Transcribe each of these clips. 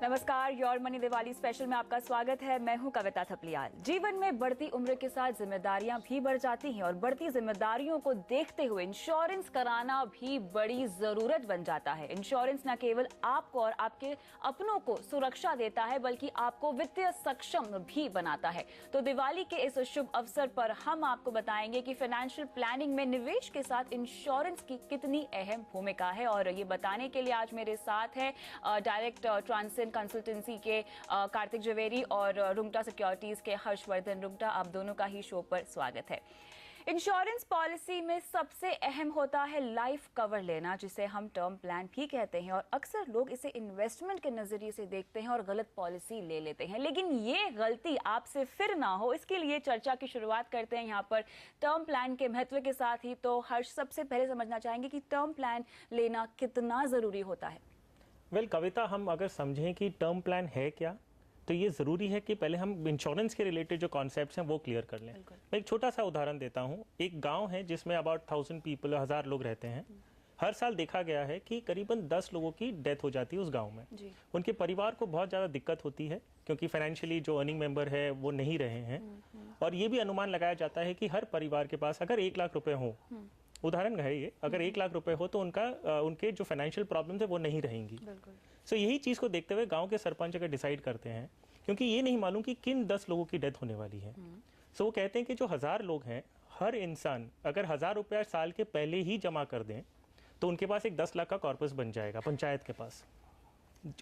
नमस्कार, your money Diwali special में आपका स्वागत है। मैं हूं कविता थपलियाल। जीवन में बढ़ती उम्र के साथ जिम्मेदारियां भी बढ़ जाती हैं और बढ़ती जिम्मेदारियों को देखते हुए इंश्योरेंस कराना भी बड़ी जरूरत बन जाता है। इंश्योरेंस न केवल आपको और आपके अपनों को सुरक्षा देता है बल्कि आपको वित्तीय सक्षम भी बनाता है। तो दिवाली के इस शुभ अवसर पर हम आपको बताएंगे कि फाइनेंशियल प्लानिंग में निवेश के साथ इंश्योरेंस की कितनी अहम भूमिका है। और ये बताने के लिए आज मेरे साथ है डायरेक्ट ट्रांसेंड कंसल्टेंसी के कार्तिक जवेरी और रुंगटा सिक्योरिटीज के हर्षवर्धन रुंगटा, आप दोनों का ही शो पर स्वागत है। इंश्योरेंस पॉलिसी में सबसे अहम होता है लाइफ कवर लेना, जिसे हम टर्म प्लान भी कहते हैं। और अक्सर लोग इसे इन्वेस्टमेंट के नजरिए से देखते हैं और गलत पॉलिसी ले लेते हैं, लेकिन ये गलती आपसे फिर ना हो इसके लिए चर्चा की शुरुआत करते हैं यहाँ पर टर्म प्लान के महत्व के साथ ही। तो हर्ष, सबसे पहले समझना चाहेंगे कि टर्म प्लान लेना कितना जरूरी होता है। कविता, हम अगर समझें कि टर्म प्लान है क्या, तो ये ज़रूरी है कि पहले हम इंश्योरेंस के रिलेटेड जो कॉन्सेप्ट्स हैं वो क्लियर कर लें। मैं एक छोटा सा उदाहरण देता हूँ। एक गांव है जिसमें अबाउट 1000 पीपल, 1000 लोग रहते हैं। हर साल देखा गया है कि करीबन 10 लोगों की डेथ हो जाती है उस गांव में। उनके परिवार को बहुत ज़्यादा दिक्कत होती है क्योंकि फाइनेंशियली जो अर्निंग मेंबर है वो नहीं रहे हैं। और ये भी अनुमान लगाया जाता है कि हर परिवार के पास अगर 1 लाख रुपए हो, उदाहरण है ये, अगर 1 लाख रुपए हो तो उनके जो फाइनेंशियल प्रॉब्लम है वो नहीं रहेंगी। सो यही चीज को देखते हुए गांव के सरपंच अगर डिसाइड करते हैं, क्योंकि ये नहीं मालूम कि किन 10 लोगों की डेथ होने वाली है। सो वो कहते हैं कि जो 1000 लोग हैं, हर इंसान अगर 1000 रुपया साल के पहले ही जमा कर दें तो उनके पास एक 10 लाख का कॉर्पस बन जाएगा पंचायत के पास।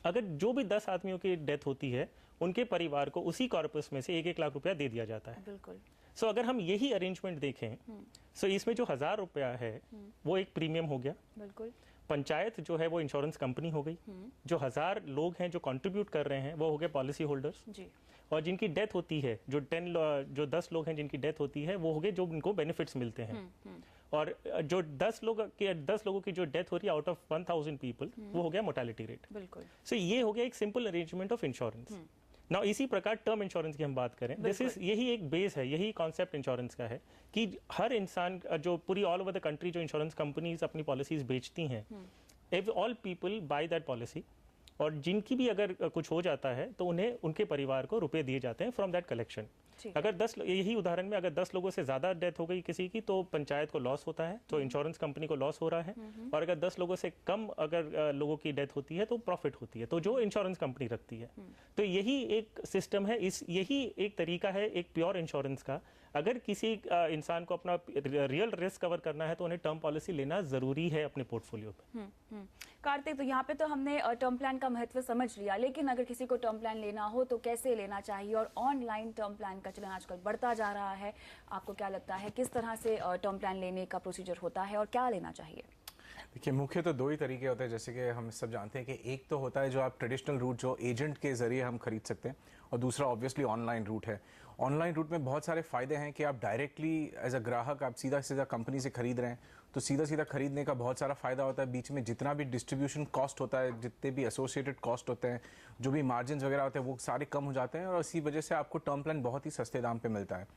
अगर जो भी 10 आदमियों की डेथ होती है, उनके परिवार को उसी कॉर्पस में से 1-1 लाख रुपया दे दिया जाता है। बिल्कुल। सो अगर हम यही अरेंजमेंट देखें, सो इसमें जो 1000 रुपया है वो एक प्रीमियम हो गया। बिल्कुल। पंचायत जो है वो इंश्योरेंस कंपनी हो गई। जो 1000 लोग हैं जो कंट्रीब्यूट कर रहे हैं वो हो गए पॉलिसी होल्डर्स जी। और जिनकी डेथ होती है, जो 10 लोग हैं जिनकी डेथ होती है, वो हो गए जो उनको बेनिफिट्स मिलते हैं। और जो 10 लोगों की जो डेथ हो रही है आउट ऑफ 1000 पीपल, वो हो गया मोर्टेलिटी रेट। बिल्कुल। सो ये हो गया एक सिंपल अरेंजमेंट ऑफ इंश्योरेंस। ना इसी प्रकार टर्म इंश्योरेंस की हम बात करें, यही एक बेस है, यही कॉन्सेप्ट इंश्योरेंस का है कि हर इंसान, जो पूरी ऑल ओवर द कंट्री जो इंश्योरेंस कंपनीज अपनी पॉलिसीज बेचती हैं, all people by that policy. और जिनकी भी अगर कुछ हो जाता है तो उन्हें उनके परिवार को रुपए दिए जाते हैं फ्रॉम दैट कलेक्शन। अगर 10, यही उदाहरण में अगर 10 लोगों से ज्यादा डेथ हो गई किसी की, तो पंचायत को लॉस होता है, तो इंश्योरेंस कंपनी को लॉस हो रहा है। और अगर 10 लोगों से कम अगर लोगों की डेथ होती है तो प्रॉफिट होती है, तो जो इंश्योरेंस कंपनी रखती है। तो यही एक सिस्टम है, यही एक तरीका है एक प्योर इंश्योरेंस का। अगर किसी इंसान को अपना रियल रिस्क कवर करना है तो उन्हें टर्म पॉलिसी लेना जरूरी है अपने पोर्टफोलियो पे। कार्तिक, तो यहाँ पे तो हमने टर्म प्लान का महत्व समझ लिया, लेकिन अगर किसी को टर्म प्लान लेना हो तो कैसे लेना चाहिए? और ऑनलाइन टर्म प्लान का चलन आजकल बढ़ता जा रहा है, आपको क्या लगता है किस तरह से टर्म प्लान लेने का प्रोसीजर होता है और क्या लेना चाहिए? देखिए, मुख्य तो 2 ही तरीके होते हैं, जैसे कि हम सब जानते हैं कि एक तो होता है जो आप ट्रेडिशनल रूट जो एजेंट के जरिए हम खरीद सकते हैं, और दूसरा ऑब्वियसली ऑनलाइन रूट है। ऑनलाइन रूट में बहुत सारे फायदे हैं कि आप डायरेक्टली एज अ ग्राहक आप सीधा सीधा कंपनी से खरीद रहे हैं, तो सीधा सीधा खरीदने का बहुत सारा फायदा होता है। बीच में जितना भी डिस्ट्रीब्यूशन कॉस्ट होता है, जितने भी एसोसिएटेड कॉस्ट होते हैं, जो भी मार्जिन वगैरह होते हैं, वो सारे कम हो जाते हैं और इसी वजह से आपको टर्म प्लान बहुत ही सस्ते दाम पे मिलता है।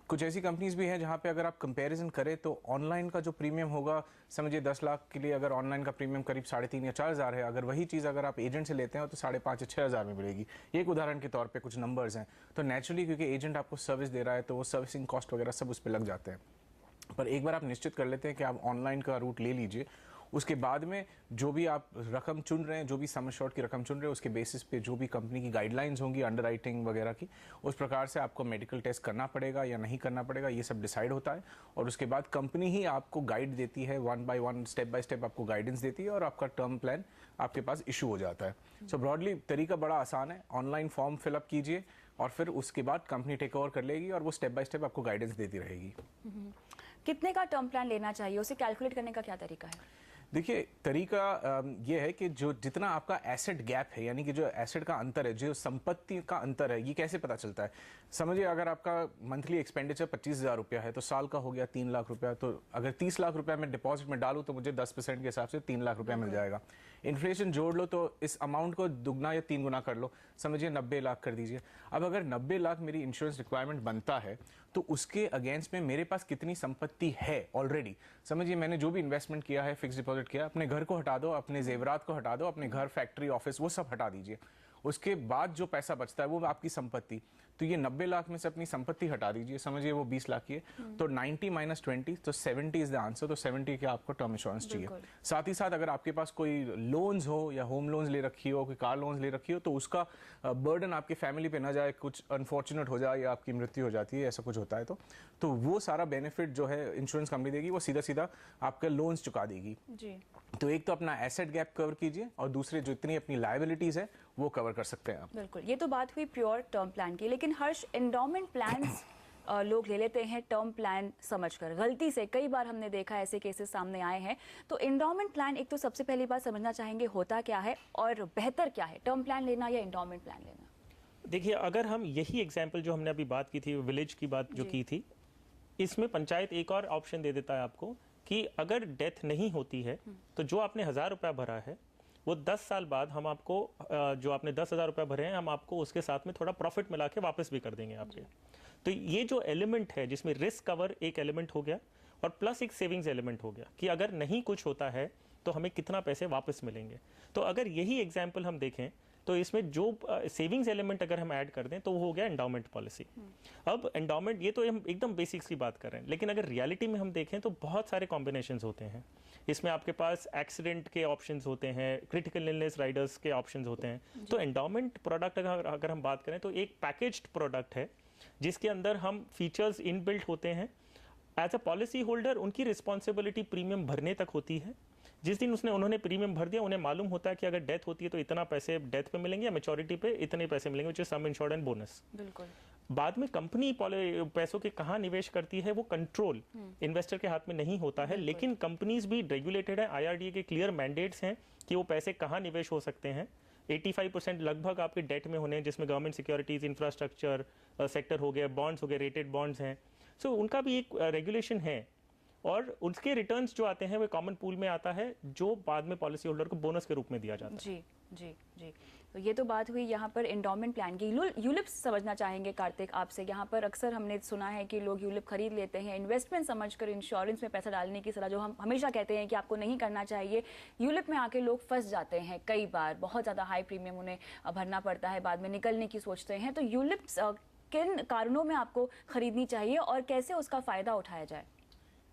कुछ ऐसी कंपनीज भी हैं जहां पे अगर आप कंपैरिजन करें तो ऑनलाइन का जो प्रीमियम होगा, समझिए 10 लाख के लिए अगर ऑनलाइन का प्रीमियम करीब 3,500 या 4,000 है, अगर वही चीज़ अगर आप एजेंट से लेते हैं तो 5,500 या 6,000 में मिलेगी। एक उदाहरण के तौर पे कुछ नंबर्स हैं। तो नेचुरली क्योंकि एजेंट आपको सर्विस दे रहा है तो वो सर्विसिंग कॉस्ट वगैरह सब उस पर लग जाते हैं। पर एक बार आप निश्चित कर लेते हैं कि आप ऑनलाइन का रूट ले लीजिए, उसके बाद में जो भी आप रकम चुन रहे हैं, जो भी सम एश्योर्ड की रकम चुन रहे हैं, उसके बेसिस पे जो भी कंपनी की गाइडलाइंस होंगी अंडरराइटिंग वगैरह की, उस प्रकार से आपको मेडिकल टेस्ट करना पड़ेगा या नहीं करना पड़ेगा, ये सब डिसाइड होता है। और उसके बाद कंपनी ही आपको गाइड देती है, 1 by 1 स्टेप बाय स्टेप आपको गाइडेंस देती है और आपका टर्म प्लान आपके पास इशू हो जाता है। सो ब्रॉडली तरीका बड़ा आसान है, ऑनलाइन फॉर्म फिलअप कीजिए और फिर उसके बाद कंपनी टेक ओवर कर लेगी और वो स्टेप बाय स्टेप आपको गाइडेंस देती रहेगी। कितने का टर्म प्लान लेना चाहिए, उसे कैलकुलेट करने का क्या तरीका है? देखिए तरीका ये है कि जो जितना आपका एसेट गैप है, यानी कि जो एसेट का अंतर है, जो संपत्ति का अंतर है, ये कैसे पता चलता है? समझिए अगर आपका मंथली एक्सपेंडिचर 25,000 रुपया है तो साल का हो गया 3 लाख रुपया, तो अगर 30 लाख रुपया मैं डिपॉजिट में डालूं तो मुझे 10% के हिसाब से 3 लाख रुपया मिल जाएगा। इन्फ्लेशन जोड़ लो तो इस अमाउंट को दुगना या 3 गुना कर लो, समझिए 90 लाख कर दीजिए। अब अगर 90 लाख मेरी इंश्योरेंस रिक्वायरमेंट बनता है तो उसके अगेंस्ट में मेरे पास कितनी संपत्ति है ऑलरेडी। समझिए मैंने जो भी इन्वेस्टमेंट किया है, फिक्स डिपॉजिट किया, अपने घर को हटा दो, अपने जेवरात को हटा दो, अपने घर, फैक्ट्री, ऑफिस, वो सब हटा दीजिए। उसके बाद जो पैसा बचता है वो आपकी संपत्ति। तो ये 90 लाख में से अपनी संपत्ति हटा दीजिए, समझिए वो 20 लाख की है, तो 90 माइनस 20 तो 70 इज द आंसर। तो 70 के आपको टर्म इंश्योरेंस चाहिए। साथ ही साथ अगर आपके पास कोई लोन्स हो या होम लोन्स ले रखी हो, कोई कार लोन्स ले रखी हो, तो उसका बर्डन आपकी फैमिली पे ना जाए, कुछ अनफॉर्चुनेट हो जाए या आपकी मृत्यु हो जाती है, ऐसा कुछ होता है तो वो सारा बेनिफिट जो है इंश्योरेंस कंपनी देगी, वो सीधा सीधा आपके लोन्स चुका देगी जी। तो एक तो अपना एसेट गैप कवर कीजिए और दूसरे जो इतनी अपनी लायबिलिटीज है वो कवर कर सकते हैं आप। बिल्कुल, ये तो बात हुई प्योर टर्म प्लान की, लेकिन हर्ष, एंडोमेंट प्लान्स लोग ले लेते हैं टर्म प्लान समझकर, गलती से कई बार हमने देखा ऐसे केसेस सामने आए हैं। तो एंडोमेंट प्लान, एक तो सबसे पहली बात समझना चाहेंगे होता क्या है और बेहतर क्या है, टर्म प्लान लेना या एंडोमेंट प्लान लेना? देखिए, अगर हम यही एग्जाम्पल जो हमने अभी बात की थी, विलेज की बात जो की थी, इसमें पंचायत एक और ऑप्शन दे देता है आपको कि अगर डेथ नहीं होती है तो जो आपने 1,000 रुपया भरा है वो 10 साल बाद हम आपको जो आपने 10,000 रुपया भरे हैं, हम आपको उसके साथ में थोड़ा प्रॉफिट मिला के वापस भी कर देंगे आपके। तो ये जो एलिमेंट है जिसमें रिस्क कवर एक एलिमेंट हो गया और प्लस एक सेविंग्स एलिमेंट हो गया कि अगर नहीं कुछ होता है तो हमें कितना पैसे वापस मिलेंगे। तो अगर यही एग्जाम्पल हम देखें तो इसमें जो सेविंग्स एलिमेंट अगर हम ऐड कर दें तो वो हो गया एंडोमेंट पॉलिसी। अब एंडोमेंट, ये तो हम एकदम बेसिक्स की बात कर रहे हैं, लेकिन अगर रियलिटी में हम देखें तो बहुत सारे कॉम्बिनेशंस होते हैं। इसमें आपके पास एक्सीडेंट के ऑप्शंस होते हैं, क्रिटिकल इलनेस राइडर्स के ऑप्शंस होते हैं। तो एंडोमेंट प्रोडक्ट अगर हम बात करें तो एक पैकेज्ड प्रोडक्ट है जिसके अंदर हम फीचर्स इनबिल्ट होते हैं। एज अ पॉलिसी होल्डर उनकी रिस्पॉन्सिबिलिटी प्रीमियम भरने तक होती है। जिस दिन उन्होंने प्रीमियम भर दिया, उन्हें मालूम होता है कि अगर डेथ होती है तो इतना पैसे डेथ पे मिलेंगे या मैच्योरिटी पे इतने पैसे मिलेंगे, which is some insured and bonus. बिल्कुल। बाद में कंपनी पैसों के कहाँ निवेश करती है वो कंट्रोल इन्वेस्टर के हाथ में नहीं होता है, लेकिन कंपनीज भी रेगुलेटेड है, IRDA के क्लियर मैंडेट्स हैं कि वो पैसे कहाँ निवेश हो सकते हैं। 85% लगभग आपके डेट में होने हैं, जिसमें गवर्नमेंट सिक्योरिटीज, इंफ्रास्ट्रक्चर सेक्टर हो गया, बॉन्ड्स हो गए, रेटेड बॉन्ड्स हैं। सो उनका भी एक रेगुलेशन है और उसके रिटर्न्स जो आते हैं वो कॉमन पूल में आता है, जो बाद में पॉलिसी होल्डर को बोनस के रूप में दिया जाता है। जी जी जी। तो ये तो बात हुई यहाँ पर एंडोमेंट प्लान की। यूलिप्स समझना चाहेंगे कार्तिक आपसे। यहाँ पर अक्सर हमने सुना है कि लोग यूलिप खरीद लेते हैं इन्वेस्टमेंट समझकर, इंश्योरेंस में पैसा डालने की सलाह जो हम हमेशा कहते हैं कि आपको नहीं करना चाहिए। यूलिप में आके लोग फंस जाते हैं कई बार, बहुत ज़्यादा हाई प्रीमियम उन्हें भरना पड़ता है, बाद में निकलने की सोचते हैं। तो यूलिप्स किन कारणों में आपको खरीदनी चाहिए और कैसे उसका फ़ायदा उठाया जाए?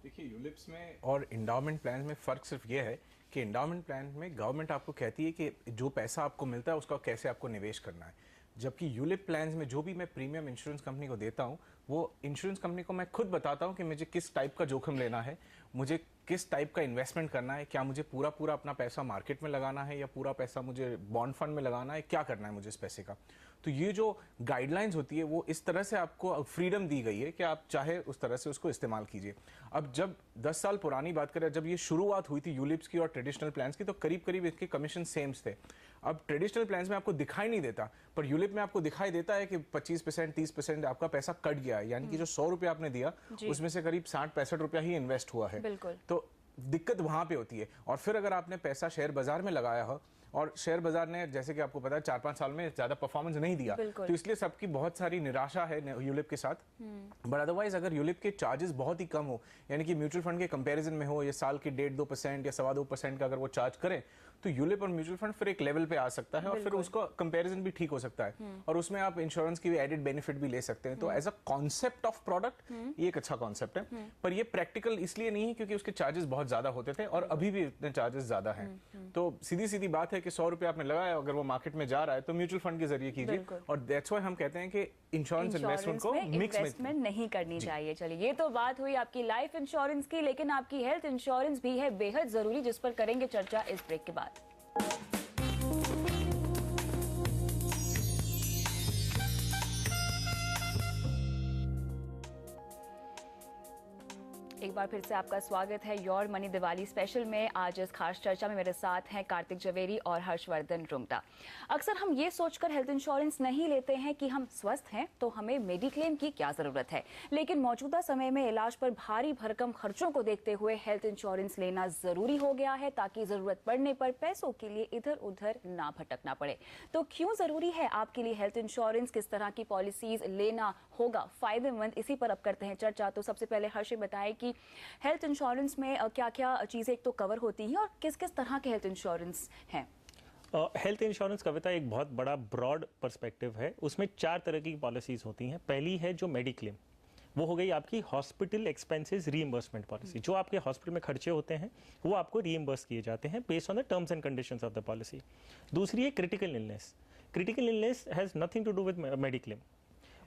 देखिए, यूलिप्स में और इंडोमेंट प्लान में फ़र्क सिर्फ ये है कि इंडोमेंट प्लान में गवर्नमेंट आपको कहती है कि जो पैसा आपको मिलता है उसका कैसे आपको निवेश करना है, जबकि यूलिप प्लान्स में जो भी मैं प्रीमियम इंश्योरेंस कंपनी को देता हूँ वो इंश्योरेंस कंपनी को मैं खुद बताता हूँ कि मुझे किस टाइप का जोखिम लेना है, मुझे किस टाइप का इन्वेस्टमेंट करना है, क्या मुझे पूरा अपना पैसा मार्केट में लगाना है या पूरा पैसा मुझे बॉन्ड फंड में लगाना है, क्या करना है मुझे इस पैसे का। तो ये जो गाइडलाइंस होती है वो इस तरह से आपको फ्रीडम दी गई है कि आप चाहे उस तरह से उसको इस्तेमाल कीजिए। अब जब 10 साल पुरानी बात करें, जब ये शुरुआत हुई थी यूलिप्स की और ट्रेडिशनल प्लान्स की, तो करीब करीब इसके कमीशन सेम्स थे। अब ट्रेडिशनल प्लान्स में आपको दिखाई नहीं देता, पर यूलिप में आपको दिखाई देता है कि 25% 30% आपका पैसा कट गया है, यानी कि जो 100 रुपया आपने दिया उसमें से करीब 60-65 रुपया ही इन्वेस्ट हुआ है। तो दिक्कत वहां पे होती है। और फिर अगर आपने पैसा शेयर बाजार में लगाया हो और शेयर बाजार ने, जैसे कि आपको पता है, 4-5 साल में ज्यादा परफॉर्मेंस नहीं दिया, तो इसलिए सबकी बहुत सारी निराशा है यूलिप के साथ। बट अदरवाइज अगर यूलिप के चार्जेस बहुत ही कम हो, यानी कि म्यूचुअल फंड के कंपैरिजन में हो, ये साल की 1.5-2% या 2.25% का अगर वो चार्ज करें, तो यूलिप और म्यूचुअल फंड फिर एक लेवल पे आ सकता है और फिर उसका कंपैरिजन भी ठीक हो सकता है और उसमें आप इंश्योरेंस की भी एडेड बेनिफिट भी ले सकते हैं। तो as a concept of product ये एक अच्छा कॉन्सेप्ट है, पर ये प्रैक्टिकल इसलिए नहीं है क्योंकि उसके चार्जेस बहुत ज्यादा होते थे और अभी भी इतने चार्जेस ज्यादा हैं। तो सीधी सीधी बात है कि 100 रुपया आपने लगाया, अगर वो मार्केट में जा रहा है तो म्यूचुअल फंड के जरिए कीजिए। और दैट्स व्हाई हम कहते हैं कि इंश्योरेंस इन्वेस्टमेंट को मिक्स में नहीं करनी चाहिए। चलिए, ये तो बात हुई आपकी लाइफ इंश्योरेंस की, लेकिन आपकी हेल्थ इंश्योरेंस भी है बेहद जरूरी, जिस पर करेंगे चर्चा इस ब्रेक के बाद। एक बार फिर से आपका स्वागत है योर मनी दिवाली स्पेशल में। आज इस खास चर्चा में मेरे साथ हैं कार्तिक जवेरी और हर्षवर्धन रुंगटा। अक्सर हम ये सोचकर हेल्थ इंश्योरेंस नहीं लेते हैं कि हम स्वस्थ हैं तो हमें मेडिक्लेम की क्या जरूरत है, लेकिन मौजूदा समय में इलाज पर भारी भरकम खर्चों को देखते हुए हेल्थ इंश्योरेंस लेना जरूरी हो गया है ताकि जरूरत पड़ने पर पैसों के लिए इधर उधर ना भटकना पड़े। तो क्यों जरूरी है आपके लिए हेल्थ इंश्योरेंस, किस तरह की पॉलिसीज लेना होगा फायदेमंद, इसी पर अब करते हैं चर्चा। तो सबसे पहले हर्ष बताएं कि हेल्थ इंश्योरेंस में क्या क्या चीजें एक तो कवर होती हैं और किस किस तरह के हेल्थ इंश्योरेंस हैं। हेल्थ इंश्योरेंस कविता एक बहुत बड़ा ब्रॉड पर्सपेक्टिव है। उसमें 4 तरह की पॉलिसीज होती हैं। पहली है जो मेडिक्लेम, वो हो गई आपकी हॉस्पिटल एक्सपेंसेस रीइंबर्समेंट पॉलिसी। जो आपके हॉस्पिटल में खर्चे होते हैं वो आपको रीइंबर्स किए जाते हैं based on the terms and conditions of the policy. दूसरी है critical illness. Critical illness has nothing to do with mediclaim.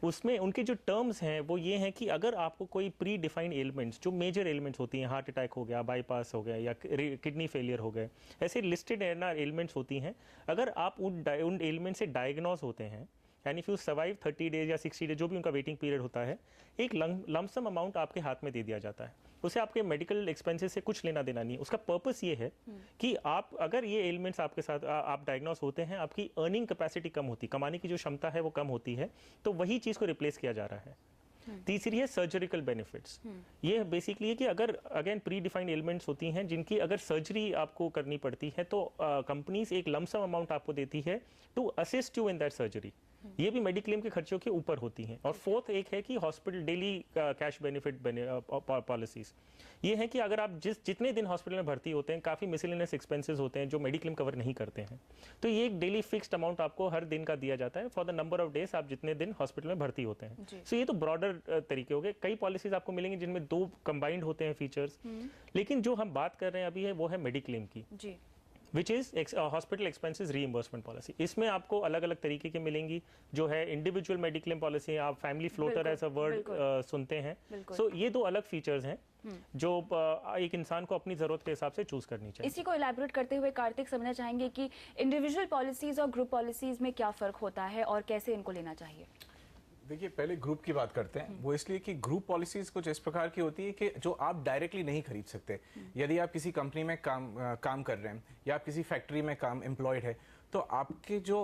उसमें उनके जो टर्म्स हैं वो ये हैं कि अगर आपको कोई प्री डिफाइंड एलिमेंट्स, जो मेजर एलिमेंट्स होती हैं, हार्ट अटैक हो गया, बाईपास हो गया या किडनी फेलियर हो गए, ऐसे लिस्टेड एलिमेंट्स होती हैं, अगर आप उन एलिमेंट से डायग्नोज होते हैं and if you survive 30 days या 60 डेज, जो भी उनका वेटिंग पीरियड होता है, एक लमसम अमाउंट आपके हाथ में दे दिया जाता है। उसे आपके मेडिकल एक्सपेंसेस से कुछ लेना देना नहीं है। उसका पर्पस ये है कि आप अगर ये एलिमेंट्स आपके साथ आप डायग्नोस होते हैं, आपकी अर्निंग कैपेसिटी कम होती, कमाने की जो क्षमता है वो कम होती है, तो वही चीज़ को रिप्लेस किया जा रहा है। तीसरी है सर्जरिकल बेनिफिट्स। ये बेसिकली है कि अगर अगेन प्री डिफाइंड एलिमेंट्स होती हैं जिनकी अगर सर्जरी आपको करनी पड़ती है तो कंपनीज एक लमसम अमाउंट आपको देती है to assist you in that surgery. ये भी मेडिक्लेम के खर्चों के ऊपर होती हैं। और फोर्थ एक है कि hospital daily cash benefit policies. ये है कि अगर आप जितने दिन हॉस्पिटल में भर्ती होते हैं, काफ़ी मिसलेनियस एक्सपेंसेस होते हैं जो मेडिक्लेम कवर नहीं करते हैं, तो ये एक डेली फिक्स्ड अमाउंट आपको हर दिन का दिया जाता है for the number of days आप जितने दिन हॉस्पिटल में भर्ती होते हैं। सो ये तो ब्रॉडर तरीके हो गए। कई पॉलिसीज आपको मिलेंगी जिनमें 2 कंबाइंड होते हैं फीचर्स, लेकिन जो हम बात कर रहे हैं अभी है वो है मेडिक्लेम की, which is hospital expenses reimbursement policy. इसमें आपको अलग अलग तरीके की मिलेंगी। जो है इंडिविजुअल मेडिक्लेम पॉलिसी, आप family floater as a word सुनते हैं। सो ये 2 अलग फीचर्स हैं जो एक इंसान को अपनी जरूरत के हिसाब से चूज करनी चाहिए। इसी को इलैबोरेट करते हुए कार्तिक समझना चाहेंगे कि इंडिविजुअल पॉलिसीज और ग्रुप पॉलिसीज में क्या फर्क होता है और कैसे इनको लेना चाहिए। देखिए, पहले ग्रुप की बात करते हैं। वो इसलिए कि ग्रुप पॉलिसीज कुछ इस प्रकार की होती है कि जो आप डायरेक्टली नहीं खरीद सकते। यदि आप किसी कंपनी में काम कर रहे हैं या आप किसी फैक्ट्री में एम्प्लॉयड है, तो आपके जो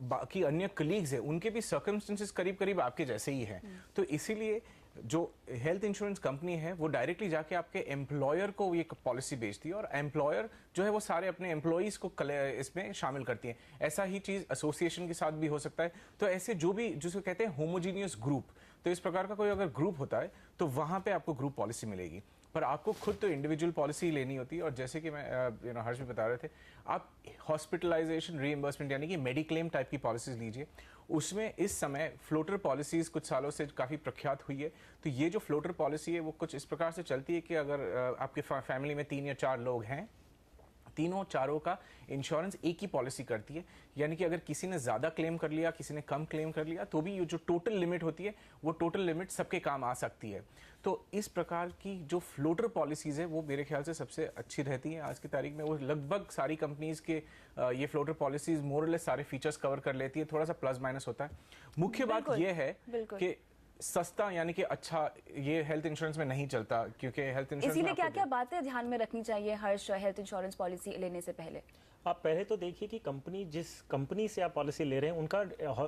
बाकी अन्य कलीग्स हैं उनके भी सर्कमस्टेंसेस करीब करीब आपके जैसे ही हैं। तो इसीलिए जो हेल्थ इंश्योरेंस कंपनी है वो डायरेक्टली जाके आपके एम्प्लॉयर को ये पॉलिसी बेचती है और एम्प्लॉयर जो है वो सारे अपने एम्प्लॉयज को इसमें शामिल करती है। ऐसा ही चीज एसोसिएशन के साथ भी हो सकता है। तो ऐसे जो भी जिसको कहते हैं होमोजीनियस ग्रुप, तो इस प्रकार का कोई अगर ग्रुप होता है तो वहां पे आपको ग्रुप पॉलिसी मिलेगी। पर आपको खुद तो इंडिविजुअल पॉलिसी लेनी होती है। और जैसे कि मैं हर्ष भी बता रहे थे, आप हॉस्पिटलाइजेशन रीइंबर्समेंट यानी कि मेडिक्लेम टाइप की पॉलिसीज लीजिए। उसमें इस समय फ्लोटर पॉलिसीज कुछ सालों से काफ़ी प्रख्यात हुई है। तो ये जो फ्लोटर पॉलिसी है वो कुछ इस प्रकार से चलती है कि अगर आपके फैमिली में 3 या 4 लोग हैं, तीनों चारों का इंश्योरेंस एक ही पॉलिसी करती है। यानी कि अगर किसी ने ज़्यादा क्लेम कर लिया, किसी ने कम क्लेम कर लिया, तो भी ये जो टोटल लिमिट होती है वो टोटल लिमिट सबके काम आ सकती है। तो इस प्रकार की जो फ्लोटर पॉलिसीज़ है वो मेरे ख्याल से सबसे अच्छी रहती हैं आज की तारीख में। वो लगभग सारी कंपनीज के ये फ्लोटर पॉलिसीज़ मोरलेस सारे फीचर्स कवर कर लेती है। थोड़ा सा प्लस माइनस होता है। मुख्य बात यह है कि सस्ता यानी कि अच्छा ये हेल्थ इंश्योरेंस में नहीं चलता, क्योंकि हेल्थ इंश्योरेंस इसीलिए क्या क्या बातें ध्यान में रखनी चाहिए हर्ष हेल्थ इंश्योरेंस पॉलिसी लेने से पहले। आप पहले तो देखिए कि कंपनी, जिस कंपनी से आप पॉलिसी ले रहे हैं उनका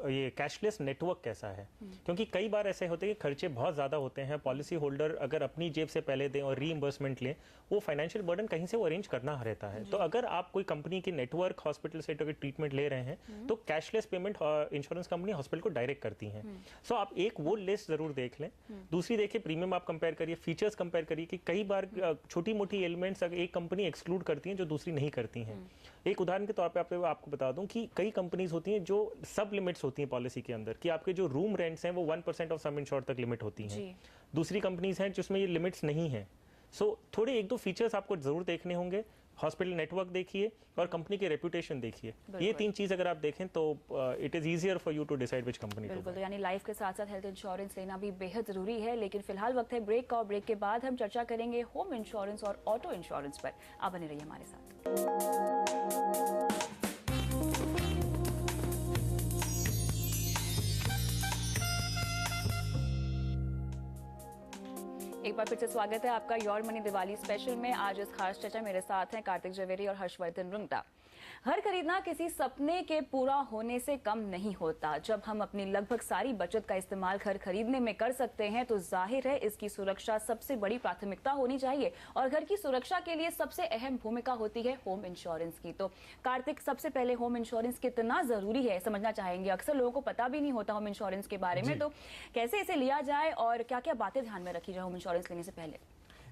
ये कैशलेस नेटवर्क कैसा है। क्योंकि कई बार ऐसे होते हैं कि खर्चे बहुत ज़्यादा होते हैं, पॉलिसी होल्डर अगर अपनी जेब से पहले दें और रीइंबर्समेंट लें, वो फाइनेंशियल बर्डन कहीं से वो अरेंज करना रहता है। तो अगर आप कोई कंपनी की नेटवर्क हॉस्पिटल से ट्रीटमेंट ले रहे हैं तो cashless payment insurance company hospital को डायरेक्ट करती हैं। सो आप एक वो लिस्ट जरूर देख लें। दूसरी देखिए प्रीमियम आप कंपेयर करिए, फीचर्स कंपेयर करिए कि कई बार छोटी मोटी एलिमेंट्स एक कंपनी एक्सक्लूड करती हैं जो दूसरी नहीं करती हैं। एक उदाहरण के तौर पे आपको बता दूं कि कई कंपनीज होती हैं जो सब लिमिट्स होती हैं पॉलिसी के अंदर, कि आपके जो रूम रेंट्स हैं वो 1% ऑफ सम इंश्योर्ड तक लिमिट होती हैं। दूसरी कंपनीज हैं जिसमें ये लिमिट्स नहीं हैं। सो थोड़े 1-2 फीचर्स आपको जरूर देखने होंगे। हॉस्पिटल नेटवर्क देखिए और कंपनी के रेपुटेशन देखिए। ये 3 चीज अगर आप देखें तो it is easier for you to decide which company. बिल्कुल, तो यानी लाइफ के साथ साथ हेल्थ इंश्योरेंस लेना भी बेहद जरूरी है। लेकिन फिलहाल वक्त है ब्रेक का, और ब्रेक के बाद हम चर्चा करेंगे होम इंश्योरेंस और ऑटो इंश्योरेंस पर। आप बने रहिए हमारे साथ। एक बार फिर से स्वागत है आपका योर मनी दिवाली स्पेशल में। आज इस खास चर्चा मेरे साथ हैं कार्तिक जवेरी और हर्षवर्धन रुंगटा। घर खरीदना किसी सपने के पूरा होने से कम नहीं होता। जब हम अपनी लगभग सारी बचत का इस्तेमाल घर खरीदने में कर सकते हैं तो जाहिर है इसकी सुरक्षा सबसे बड़ी प्राथमिकता होनी चाहिए और घर की सुरक्षा के लिए सबसे अहम भूमिका होती है होम इंश्योरेंस की। तो कार्तिक, सबसे पहले होम इंश्योरेंस कितना जरूरी है समझना चाहेंगे। अक्सर लोगों को पता भी नहीं होता होम इंश्योरेंस के बारे में, तो कैसे इसे लिया जाए और क्या क्या बातें ध्यान में रखी जाए होम इंश्योरेंस लेने से पहले?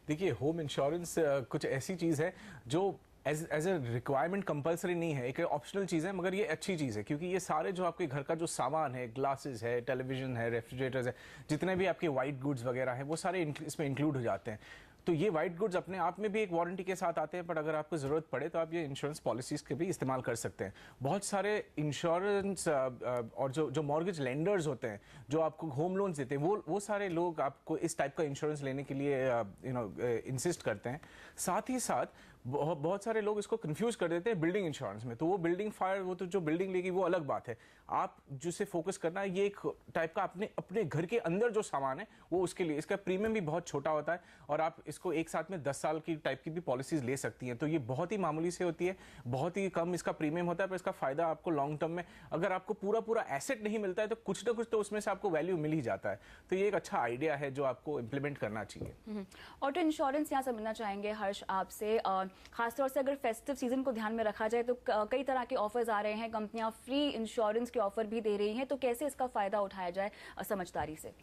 देखिए, होम इंश्योरेंस कुछ ऐसी चीज़ है जो एज ए रिक्वायरमेंट कंपलसरी नहीं है, एक ऑप्शनल चीज़ है, मगर ये अच्छी चीज़ है क्योंकि ये सारे जो आपके घर का जो सामान है, ग्लासेस है, टेलीविजन है, रेफ्रिजरेटर्स है, जितने भी आपके वाइट गुड्स वगैरह हैं, वो सारे इसमें इंक्लूड हो जाते हैं। तो ये वाइट गुड्स अपने आप में भी एक वारंटी के साथ आते हैं, बट अगर आपको ज़रूरत पड़े तो आप ये इंश्योरेंस पॉलिसीज़ के भी इस्तेमाल कर सकते हैं। बहुत सारे इंश्योरेंस और जो मॉर्गेज लेंडर्स होते हैं जो आपको होम लोन्स देते हैं, वो सारे लोग आपको इस टाइप का इंश्योरेंस लेने के लिए इंसिस्ट करते हैं। साथ ही साथ बहुत सारे लोग इसको कंफ्यूज कर देते हैं बिल्डिंग इंश्योरेंस में। तो वो बिल्डिंग फायर, वो तो जो बिल्डिंग लेगी वो अलग बात है। आप जिसे फोकस करना है, ये एक टाइप का अपने घर के अंदर जो सामान है वो उसके लिए, इसका प्रीमियम भी बहुत छोटा होता है और आप इसको एक साथ में 10 साल की टाइप की भी पॉलिसीज ले सकती हैं। तो ये बहुत ही मामूली से होती है, बहुत ही कम इसका प्रीमियम होता है, पर इसका फायदा आपको लॉन्ग टर्म में, अगर आपको पूरा एसेट नहीं मिलता है तो कुछ ना कुछ तो उसमें से आपको वैल्यू मिल ही जाता है। तो ये एक अच्छा आइडिया है जो आपको इम्प्लीमेंट करना चाहिए। ऑटो इंश्योरेंस यहाँ समझना चाहेंगे हर्ष आपसे, खासतौर से अगर फेस्टिव सीजन को ध्यान में रखा जाए तो कई तरह के ऑफर्स आ रहे हैं, कंपनियां फ्री इंश्योरेंस के ऑफर भी दे रही हैं, तो कैसे इसका फायदा उठाया जाए समझदारी से?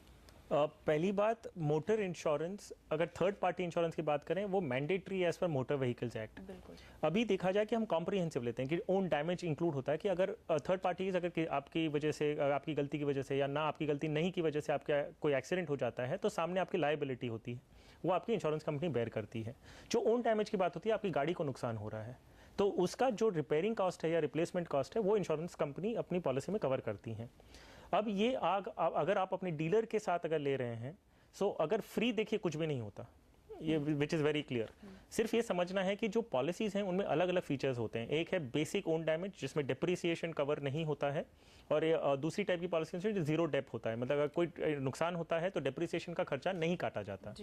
पहली बात, मोटर इंश्योरेंस, अगर थर्ड पार्टी इंश्योरेंस की बात करें, वो mandatory as per motor vehicles act. अभी देखा जाए कि हम कॉम्प्रिहेंसिव लेते हैं कि ओन डैमेज इंक्लूड होता है कि अगर थर्ड पार्टीज अगर आपकी वजह से, आपकी गलती की वजह से या ना आपकी गलती नहीं की वजह से आपका कोई एक्सीडेंट हो जाता है तो सामने आपकी लायबिलिटी होती है, वो आपकी इंश्योरेंस कंपनी बेयर करती है। जो ओन डैमेज की बात होती है, आपकी गाड़ी को नुकसान हो रहा है तो उसका जो रिपेयरिंग कॉस्ट है या रिप्लेसमेंट कॉस्ट है वो इंश्योरेंस कंपनी अपनी पॉलिसी में कवर करती हैं। अब ये अगर आप अपने डीलर के साथ अगर ले रहे हैं, सो अगर फ्री, देखिए कुछ भी नहीं होता, ये विच इज़ वेरी क्लियर। सिर्फ ये समझना है कि जो पॉलिसीज़ हैं उनमें अलग अलग फीचर्स होते हैं। एक है बेसिक ओन डैमेज जिसमें डिप्रिसिएशन कवर नहीं होता है, और दूसरी टाइप की पॉलिसी जो जीरो डेप होता है, मतलब अगर कोई नुकसान होता है तो डिप्रिसिएशन का खर्चा नहीं काटा जाता।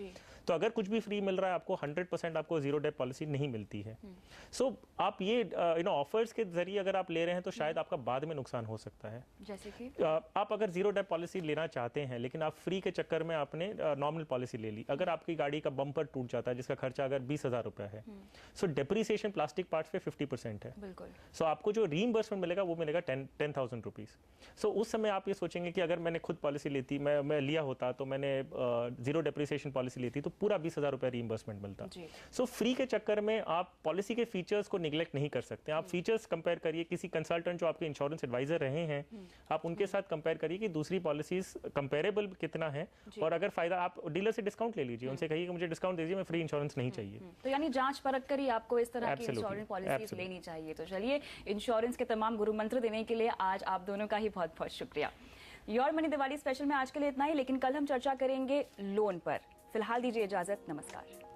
तो अगर कुछ भी फ्री मिल रहा है आपको, 100% आपको जीरो डेप पॉलिसी नहीं मिलती है। सो आप ये ऑफर्स के जरिए अगर आप ले रहे हैं तो शायद आपका बाद में नुकसान हो सकता है। जैसे कि आप अगर जीरो डेप पॉलिसी लेना चाहते हैं लेकिन आप फ्री के चक्कर में आपने नॉर्मल पॉलिसी ले ली, अगर आपकी गाड़ी का बम्पर टूट जाता है जिसका खर्चा अगर 20,000 रुपया है, सो डिप्रिसिएशन प्लास्टिक पार्ट्स पे 50% है। बिल्कुल। सो आपको जो रीइंबर्समेंट मिलेगा वो मिलेगा 10,000 रुपीज। सो उस समय आप ये सोचेंगे कि अगर मैंने खुद पॉलिसी लेती, मैं लिया होता तो मैंने जीरो डिप्रिसिएशन पॉलिसी लेती तो पूरा 20,000 रुपया रीइंबर्समेंट मिलता। सो फ्री के चक्कर में आप पॉलिसी के फीचर्स को निगलेक्ट नहीं कर सकते। आप फीचर्स कंपेयर करिए, किसी कंसल्टेंट जो आपके इंश्योरेंस एडवाइजर रहे हैं आप उनके साथ कंपेयर करिए कि दूसरी पॉलिसीज कंपेरेबल कितना है, और अगर फायदा, आप डीलर से डिस्काउंट ले लीजिए, उनसे कहिए कि मुझे डिस्काउंट दीजिए, मैं फ्री इंश्योरेंस नहीं चाहिए। तो यानी जांच परख कर ही आपको इस तरह की इंश्योरेंस पॉलिसीज लेनी चाहिए। तो चलिए, इंश्योरेंस के तमाम गुरु मंत्र देने के लिए आज आप दोनों का ही बहुत बहुत शुक्रिया। योर मनी दिवाली स्पेशल में आज के लिए इतना ही, लेकिन कल हम चर्चा करेंगे लोन पर। फिलहाल दीजिए इजाजत, नमस्कार।